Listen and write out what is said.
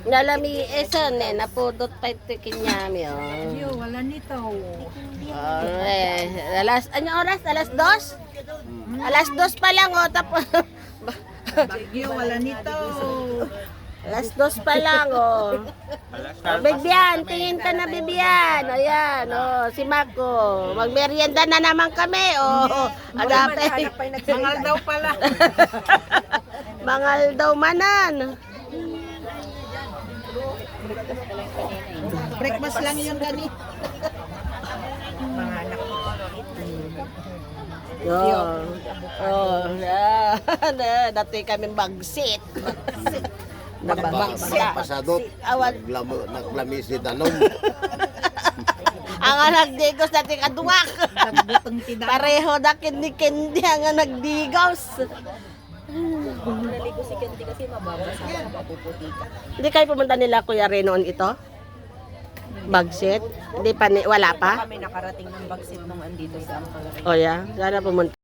Nalami esa ne napudot pa ito kinyami Yo, wala nito. Ano oras? Alas 2? Alas 2 pa lang tapos Yo, wala nito. alas 2 pa lang Bibian, tingin ka na Bibian. Ayan, si Mako. Magmerienda na naman kami, Agape. Mangal daw pala. Mangal daw manan. Breakfast lang yun gani. Mga anak. Dati kami bagsit. Pasadot, naglami si Tanom. Ang nagdigos dati kaduwak. Nagbutong tidang. Pareho na kindi-kindi ang nagdigos. Naligo si Candy kasi mababasa ka, mapuputi ka. Hindi kayo pumunta nila Kuya Renoon ito? Bagsit? Hindi pa, wala pa? Kami nakarating ng bagsit nung andito sa Angkor. O yeah, sana pumunta.